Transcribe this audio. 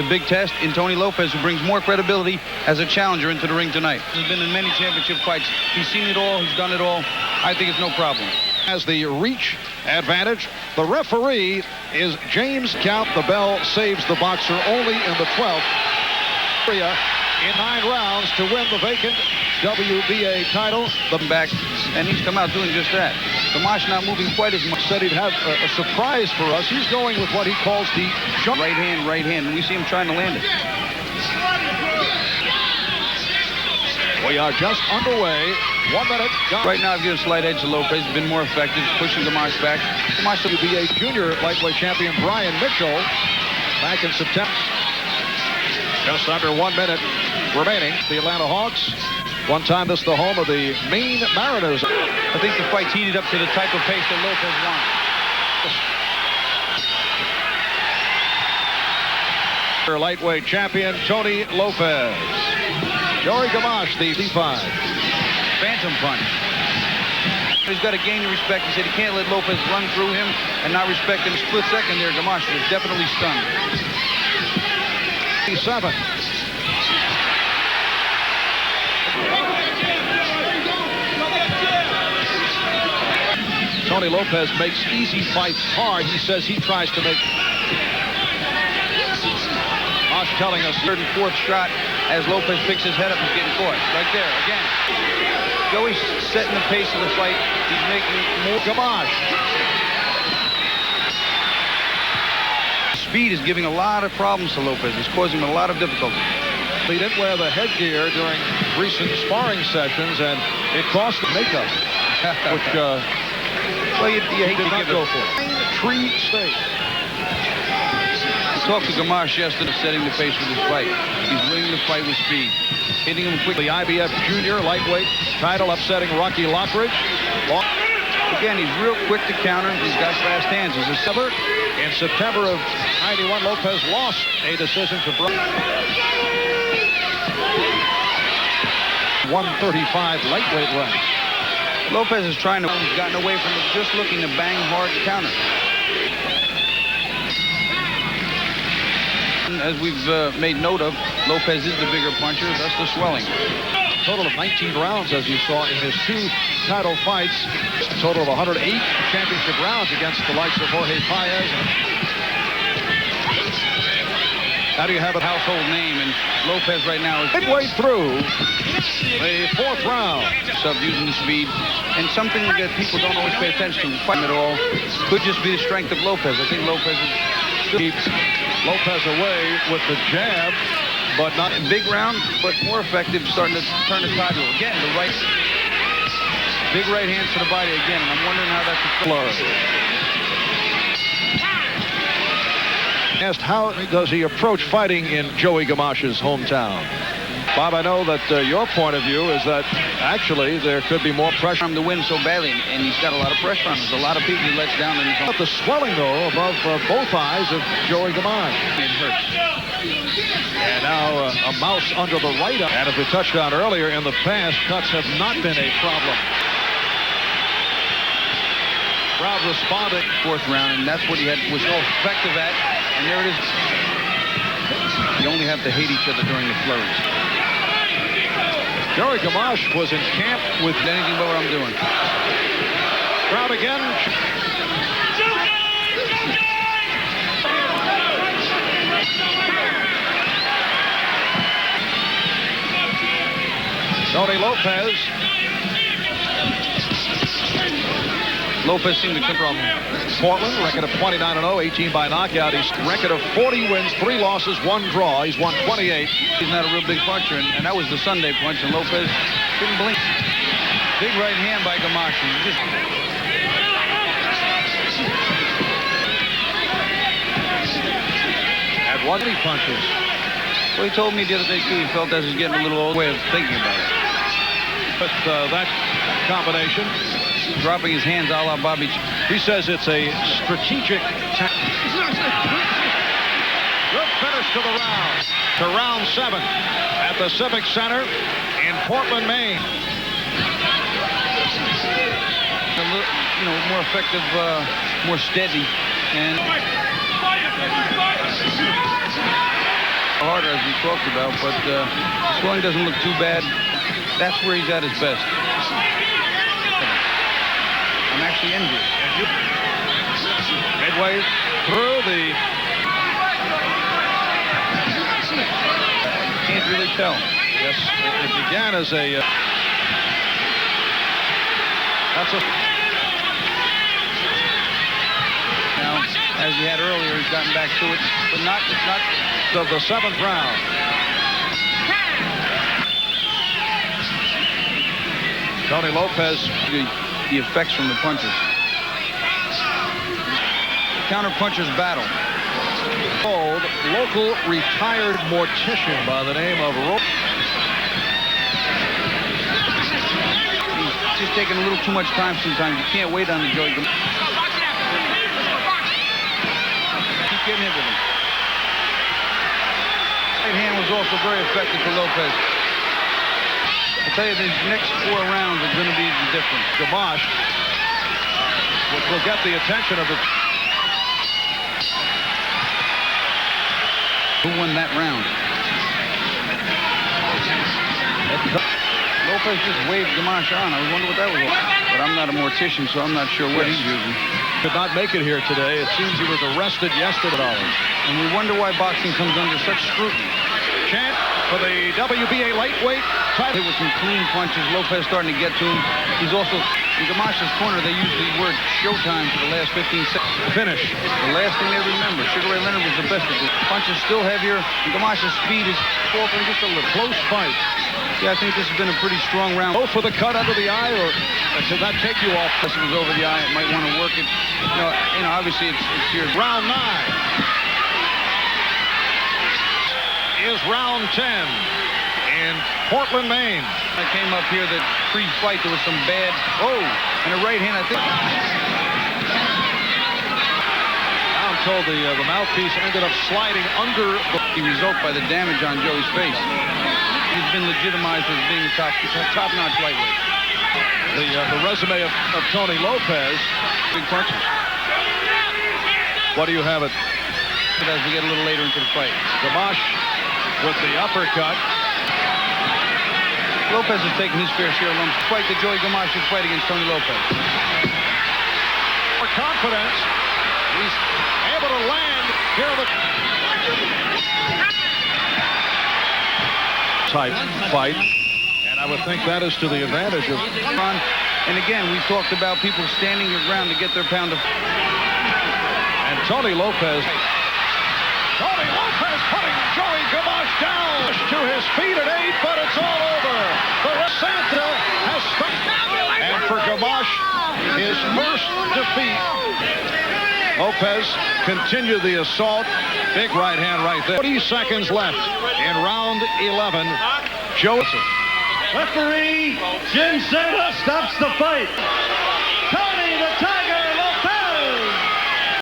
the big test in Tony Lopez, who brings more credibility as a challenger into the ring tonight. He's been in many championship fights. He's seen it all. He's done it all. I think it's no problem. Has the reach advantage. The referee is James Count. The bell saves the boxer only in the 12th. In 9 rounds to win the vacant WBA title. The back, and he's come out doing just that. Gamache not moving quite as much. Said he'd have a surprise for us. He's going with what he calls the jump. Right hand, and we see him trying to land it. We are just underway. 1 minute. Right now, I've given a slight edge to Lopez. Been more effective, pushing Gamache back. Gamache WBA junior lightweight champion Brian Mitchell back in September. Just under 1 minute remaining. The Atlanta Hawks. One time this is the home of the Maine Mariners. I think the fight's heated up to the type of pace that Lopez wants. Lightweight champion Tony Lopez. Joey Gamache, the D5. Phantom punch. He's got to gain the respect. He said he can't let Lopez run through him and not respect him. Split second there, Gamache was definitely stunned. 7. Tony Lopez makes easy fights hard. He says he tries to make. Gamache telling us 3rd and 4th shot as Lopez picks his head up and getting caught. Right there, again. Joey's setting the pace of the fight. He's making more. Gamache. Speed is giving a lot of problems to Lopez. It's causing him a lot of difficulty. He didn't wear the headgear during recent sparring sessions, and it cost the makeup, which well, you hate to give go for. Tree State. I talked to Gamache yesterday, setting the pace with his fight. He's winning the fight with speed, hitting him quickly. The IBF junior lightweight title, upsetting Rocky Lockridge. Again, he's real quick to counter. He's got fast hands. He's a seller. In September of '91, Lopez lost a decision to 135 lightweight ranks. Lopez is trying to. He's gotten away from it, just looking to bang hard counter. As we've made note of, Lopez is the bigger puncher, thus the swelling. Total of 19 rounds, as you saw in his 2 title fights. A total of 108 championship rounds against the likes of Jorge Paez. How do you have a household name? And Lopez right now is midway through the 4th round. Using the speed. And something that people don't always pay attention to, fighting at all, could just be the strength of Lopez. I think Lopez keeps Lopez away with the jab, but not in big round, but more effective, starting to turn the tide. Again, the right, big right hands to the body again, and I'm wondering how that's flourish. Asked how does he approach fighting in Joey Gamache's hometown? Bob, I know that your point of view is that actually there could be more pressure on him to win so badly, and he's got a lot of pressure on him. There's a lot of people he lets down in his own. But the swelling, though, above both eyes of Joey Gamache. It hurts. And now a mouse under the right eye. And as we touched on earlier, in the past, cuts have not been a problem. Crowd responding. 4th round, and that's what he was so effective at. And there it is. You only have to hate each other during the flurries. Joey Gamache was in camp with anything but what I'm doing. Crowd again. Tony Lopez. Lopez seemed to come from Portland, record of 29-0, 18 by knockout. He's record of 40 wins, 3 losses, 1 draw. He's won 28. He's not a real big puncher, and that was the Sunday punch, and Lopez didn't blink. Big right hand by Gamache. At 1 he punches. Well, he told me the other day, too, he felt that was getting a little old way of thinking about it. But that combination, dropping his hands a la Bobby. He says it's a strategic good finish to the round. To round 7 at the Civic Center in Portland, Maine. A little, more effective, more steady, and harder, as we talked about, but swelling doesn't look too bad. That's where he's at his best. I'm actually envious. Midway through the... Can't really tell. Yes, it began as a... that's a... Now, as he had earlier, he's gotten back to it, but it's not of the 7th round. Tony Lopez. The effects from the punches. Counter punchers battle. Old local retired mortician by the name of He's just taking a little too much time sometimes. You can't wait on the Joey. Keep getting hit with him. Right hand was also very effective for Lopez. I'll tell you, these next 4 rounds are going to be the difference. Gamache, which will get the attention of the... Who won that round? Lopez just waved Gamache on. I wonder what that was all about. But I'm not a mortician, so I'm not sure what he's using. Could not make it here today. It seems he was arrested yesterday. And we wonder why boxing comes under such scrutiny. Chant for the WBA lightweight title. Hit with some clean punches. Lopez starting to get to him. He's also, in Gamache's corner, they use the word showtime for the last 15 seconds. Finish. The last thing they remember. Sugar Ray Leonard was the best at this. Punches still heavier. Gamache's speed is faltering just a little. Close fight. Yeah, I think this has been a pretty strong round. Go for the cut under the eye, or should that take you off? If it was over the eye, it might want to work it. You know, obviously it's your round 9. Is round 10 in Portland, Maine. I came up here that pre-fight there was some bad and a right hand, I think. I'm told the mouthpiece ended up sliding under the result by the damage on Joey's face. He's been legitimized as being a top-notch lightweight. The resume of Tony Lopez. Big punches. What do you have it? As we get a little later into the fight. Gamache with the uppercut. Lopez has taken his fair share of lumps. Fight that Joey Gamache should fight against Tony Lopez. For confidence, he's able to land here in the type fight, and I would think that is to the advantage of. And again, we talked about people standing their ground to get their pound of. And Tony Lopez putting Joey Gamache down to his feet at 8, but it's all over. The Santa has stopped. And for Gamache, his first defeat. Lopez continued the assault. Big right hand right there. 40 seconds left in round 11. Joe. Referee Jim Santa stops the fight.